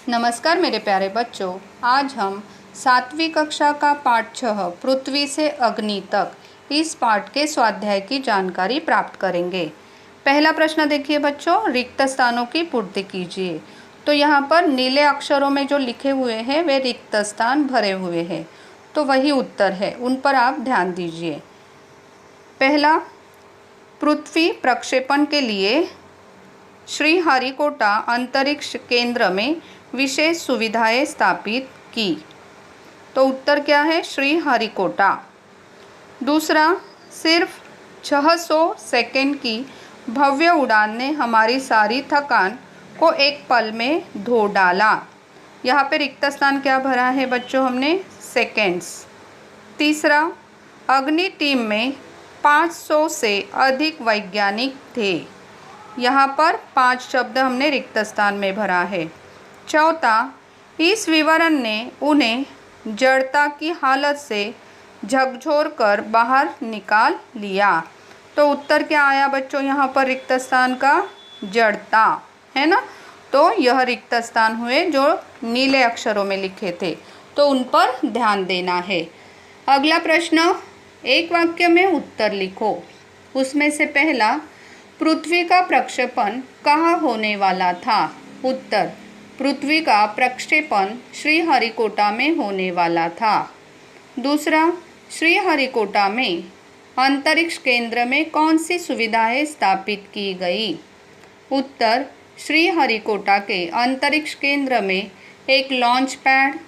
नमस्कार मेरे प्यारे बच्चों, आज हम 7वीं कक्षा का पाठ 6 पृथ्वी से अग्नि तक इस पाठ के स्वाध्याय की जानकारी प्राप्त करेंगे। पहला प्रश्न देखिए बच्चों, रिक्त स्थानों की पूर्ति कीजिए। तो यहाँ पर नीले अक्षरों में जो लिखे हुए हैं वे रिक्त स्थान भरे हुए हैं, तो वही उत्तर है, उन पर आप ध्यान दीजिए। पहला, पृथ्वी प्रक्षेपण के लिए श्रीहरिकोटा अंतरिक्ष केंद्र में विशेष सुविधाएं स्थापित की। तो उत्तर क्या है? श्रीहरिकोटा। दूसरा, सिर्फ 600 सेकंड की भव्य उड़ान ने हमारी सारी थकान को एक पल में धो डाला। यहाँ पे रिक्त स्थान क्या भरा है बच्चों? हमने सेकंड्स। तीसरा, अग्नि टीम में 500 से अधिक वैज्ञानिक थे। यहाँ पर 5 शब्द हमने रिक्त स्थान में भरा है। चौथा, इस विवरण ने उन्हें जड़ता की हालत से झकझोर कर बाहर निकाल लिया। तो उत्तर क्या आया बच्चों यहाँ पर रिक्त स्थान का? जड़ता, है ना। तो यह रिक्त स्थान हुए जो नीले अक्षरों में लिखे थे, तो उन पर ध्यान देना है। अगला प्रश्न, एक वाक्य में उत्तर लिखो। उसमें से पहला, पृथ्वी का प्रक्षेपण कहाँ होने वाला था? उत्तर, पृथ्वी का प्रक्षेपण श्रीहरिकोटा में होने वाला था। दूसरा, श्रीहरिकोटा में अंतरिक्ष केंद्र में कौन सी सुविधाएं स्थापित की गई? उत्तर, श्रीहरिकोटा के अंतरिक्ष केंद्र में एक लॉन्च पैड,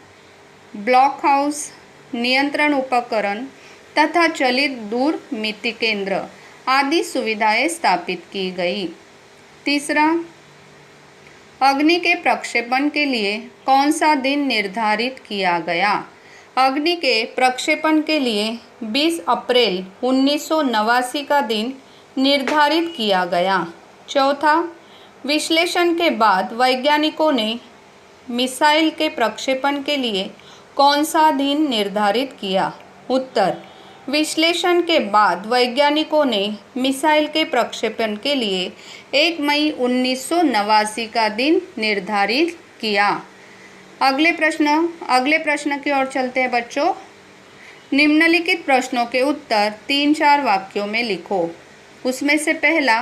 ब्लॉक हाउस, नियंत्रण उपकरण तथा चलित दूरमिति केंद्र आदि सुविधाएं स्थापित की गई। तीसरा, अग्नि के प्रक्षेपण के लिए कौन सा दिन निर्धारित किया गया? अग्नि के प्रक्षेपण के लिए 20 अप्रैल 1989 का दिन निर्धारित किया गया। चौथा, विश्लेषण के बाद वैज्ञानिकों ने मिसाइल के प्रक्षेपण के लिए कौन सा दिन निर्धारित किया? उत्तर, विश्लेषण के बाद वैज्ञानिकों ने मिसाइल के प्रक्षेपण के लिए 1 मई 1989 का दिन निर्धारित किया। अगले प्रश्न की ओर चलते हैं बच्चों। निम्नलिखित प्रश्नों के उत्तर 3-4 वाक्यों में लिखो। उसमें से पहला,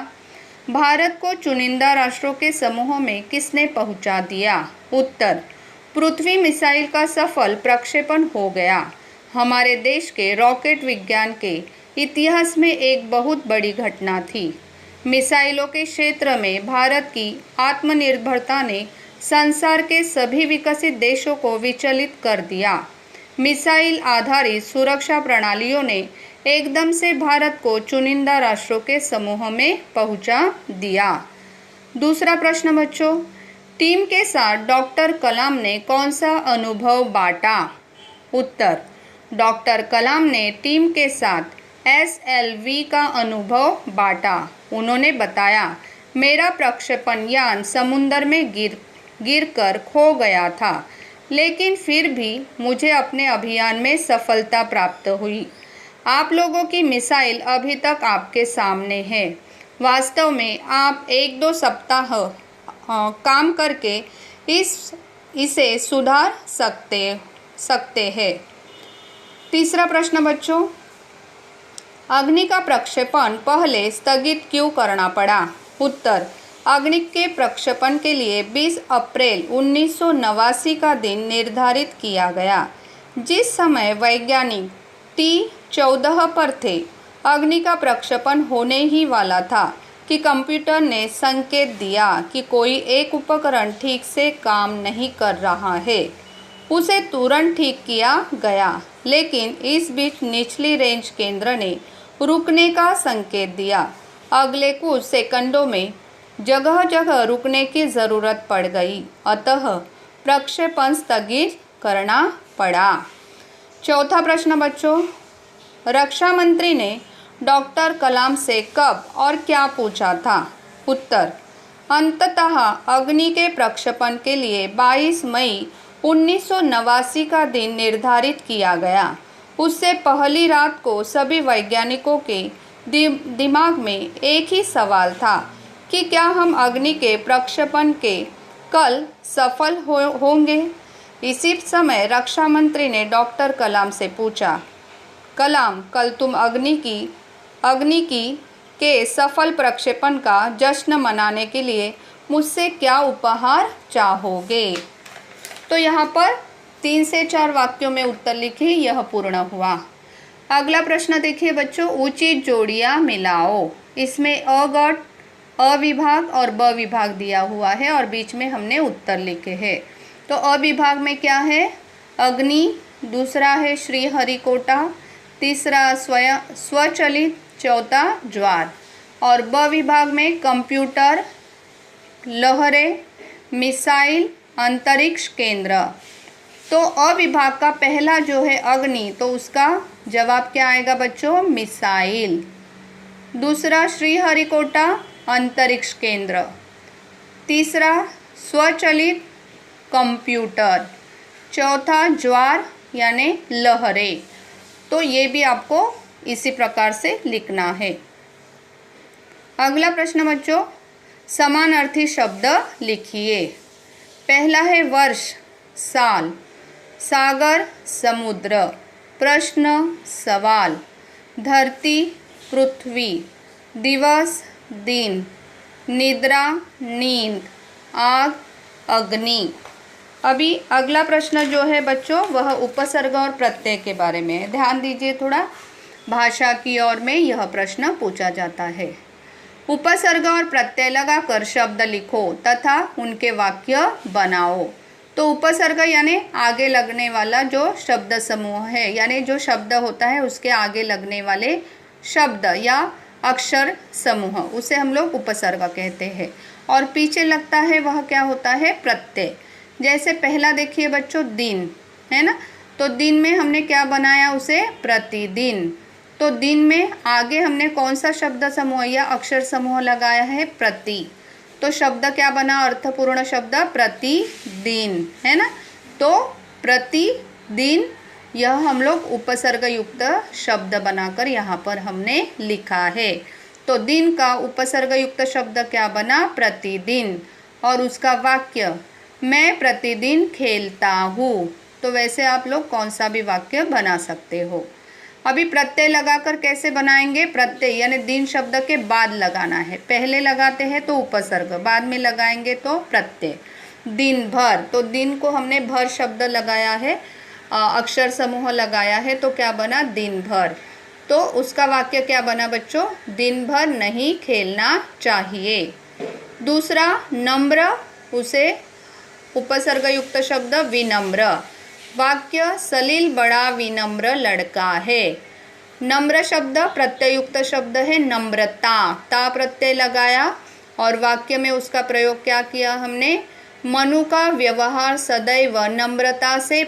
भारत को चुनिंदा राष्ट्रों के समूह में किसने पहुंचा दिया? उत्तर, पृथ्वी मिसाइल का सफल प्रक्षेपण हो गया। हमारे देश के रॉकेट विज्ञान के इतिहास में एक बहुत बड़ी घटना थी। मिसाइलों के क्षेत्र में भारत की आत्मनिर्भरता ने संसार के सभी विकसित देशों को विचलित कर दिया। मिसाइल आधारित सुरक्षा प्रणालियों ने एकदम से भारत को चुनिंदा राष्ट्रों के समूह में पहुंचा दिया। दूसरा प्रश्न बच्चों, टीम के साथ डॉक्टर कलाम ने कौन सा अनुभव बांटा? उत्तर, डॉक्टर कलाम ने टीम के साथ SLV का अनुभव बांटा। उन्होंने बताया, मेरा प्रक्षेपण यान समुद्र में गिर कर खो गया था, लेकिन फिर भी मुझे अपने अभियान में सफलता प्राप्त हुई। आप लोगों की मिसाइल अभी तक आपके सामने है। वास्तव में आप 1-2 सप्ताह काम करके इसे सुधार सकते हैं। तीसरा प्रश्न बच्चों, अग्नि का प्रक्षेपण पहले स्थगित क्यों करना पड़ा? उत्तर, अग्नि के प्रक्षेपण के लिए 20 अप्रैल 1989 का दिन निर्धारित किया गया। जिस समय वैज्ञानिक T-14 पर थे, अग्नि का प्रक्षेपण होने ही वाला था कि कंप्यूटर ने संकेत दिया कि कोई एक उपकरण ठीक से काम नहीं कर रहा है। उसे तुरंत ठीक किया गया, लेकिन इस बीच निचली रेंज केंद्र ने रुकने का संकेत दिया। अगले कुछ सेकंडों में जगह जगह रुकने की ज़रूरत पड़ गई, अतः प्रक्षेपण स्थगित करना पड़ा। चौथा प्रश्न बच्चों, रक्षा मंत्री ने डॉक्टर कलाम से कब और क्या पूछा था? उत्तर, अंततः अग्नि के प्रक्षेपण के लिए 22 मई 1989 का दिन निर्धारित किया गया। उससे पहली रात को सभी वैज्ञानिकों के दिमाग में एक ही सवाल था कि क्या हम अग्नि के प्रक्षेपण के कल सफल होंगे। इसी समय रक्षा मंत्री ने डॉक्टर कलाम से पूछा, कलाम, कल तुम अग्नि की के सफल प्रक्षेपण का जश्न मनाने के लिए मुझसे क्या उपहार चाहोगे। तो यहाँ पर 3 से 4 वाक्यों में उत्तर लिखिए, यह पूर्ण हुआ। अगला प्रश्न देखिए बच्चों, उचित जोड़ियाँ मिलाओ। इसमें अ विभाग और ब विभाग दिया हुआ है और बीच में हमने उत्तर लिखे हैं। तो अ विभाग में क्या है? अग्नि, दूसरा है श्रीहरिकोटा, तीसरा स्वचलित, चौथा ज्वार। और ब विभाग में कंप्यूटर, लहरें, मिसाइल, अंतरिक्ष केंद्र। तो अ विभाग का पहला जो है अग्नि, तो उसका जवाब क्या आएगा बच्चों? मिसाइल। दूसरा श्रीहरिकोटा, अंतरिक्ष केंद्र। तीसरा स्वचलित, कंप्यूटर। चौथा ज्वार यानी लहरें। तो ये भी आपको इसी प्रकार से लिखना है। अगला प्रश्न बच्चों, समानार्थी शब्द लिखिए। पहला है वर्ष, साल, सागर, समुद्र, प्रश्न, सवाल, धरती, पृथ्वी, दिवस, दिन, निद्रा, नींद, आग, अग्नि। अभी अगला प्रश्न जो है बच्चों वह उपसर्ग और प्रत्यय के बारे में है। ध्यान दीजिए थोड़ा, भाषा की ओर में यह प्रश्न पूछा जाता है। उपसर्ग और प्रत्यय लगाकर शब्द लिखो तथा उनके वाक्य बनाओ। तो उपसर्ग यानी आगे लगने वाला जो शब्द समूह है, यानी जो शब्द होता है उसके आगे लगने वाले शब्द या अक्षर समूह, उसे हम लोग उपसर्ग कहते हैं। और पीछे लगता है वह क्या होता है? प्रत्यय। जैसे पहला देखिए बच्चों, दिन है ना, तो दिन में हमने क्या बनाया? उसे प्रतिदिन। तो दिन में आगे हमने कौन सा शब्द समूह या अक्षर समूह लगाया है? प्रति। तो शब्द क्या बना? अर्थपूर्ण शब्द प्रतिदिन, है ना। तो प्रतिदिन यह हम लोग उपसर्ग युक्त शब्द बनाकर यहाँ पर हमने लिखा है। तो दिन का उपसर्ग युक्त शब्द क्या बना? प्रतिदिन। और उसका वाक्य, मैं प्रतिदिन खेलता हूँ। तो वैसे आप लोग कौन सा भी वाक्य बना सकते हो। अभी प्रत्यय लगाकर कैसे बनाएंगे? प्रत्यय यानी दिन शब्द के बाद लगाना है। पहले लगाते हैं तो उपसर्ग, बाद में लगाएंगे तो प्रत्यय। दिन भर, तो दिन को हमने भर शब्द लगाया है, अक्षर समूह लगाया है, तो क्या बना? दिन भर। तो उसका वाक्य क्या बना बच्चों? दिन भर नहीं खेलना चाहिए। दूसरा नम्र, उसे उपसर्ग युक्त शब्द विनम्र। वाक्य, सलील बड़ा विनम्र लड़का है। नम्र शब्द प्रत्ययुक्त शब्द है, नम्रता, ता प्रत्यय लगाया और वाक्य में उसका प्रयोग क्या किया हमने? मनु का व्यवहार सदैव नम्रता से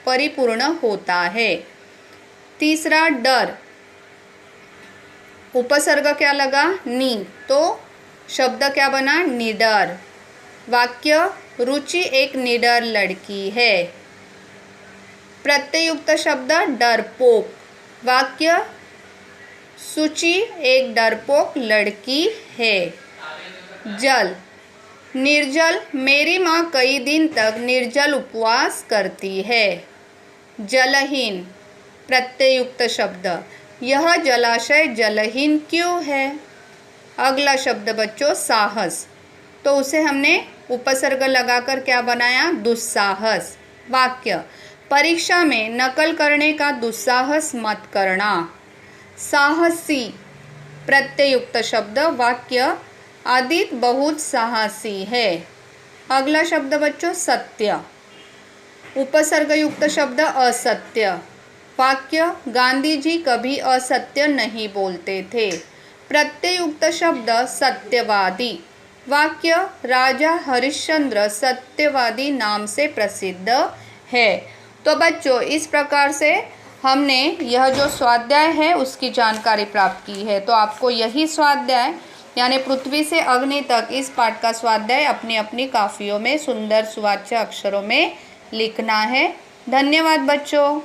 परिपूर्ण होता है। तीसरा डर, उपसर्ग क्या लगा? नी, तो शब्द क्या बना? निडर। वाक्य, रुचि एक निडर लड़की है। प्रत्ययुक्त शब्द डरपोक। वाक्य, सुचि एक डरपोक लड़की है। जल, निर्जल, मेरी माँ कई दिन तक निर्जल उपवास करती है। जलहीन, प्रत्ययुक्त शब्द, यह जलाशय जलहीन क्यों है। अगला शब्द बच्चों साहस, तो उसे हमने उपसर्ग लगाकर क्या बनाया? दुस्साहस। वाक्य, परीक्षा में नकल करने का दुस्साहस मत करना। साहसी, प्रत्ययुक्त शब्द। वाक्य, आदित्य बहुत साहसी है। अगला शब्द बच्चों सत्य, उपसर्ग युक्त शब्द असत्य। वाक्य, गांधी जी कभी असत्य नहीं बोलते थे। प्रत्ययुक्त शब्द सत्यवादी। वाक्य, राजा हरिश्चंद्र सत्यवादी नाम से प्रसिद्ध है। तो बच्चों इस प्रकार से हमने यह जो स्वाध्याय है उसकी जानकारी प्राप्त की है। तो आपको यही स्वाध्याय यानी पृथ्वी से अग्नि तक इस पाठ का स्वाध्याय अपनी अपनी काफियों में सुंदर सुवाच्य अक्षरों में लिखना है। धन्यवाद बच्चों।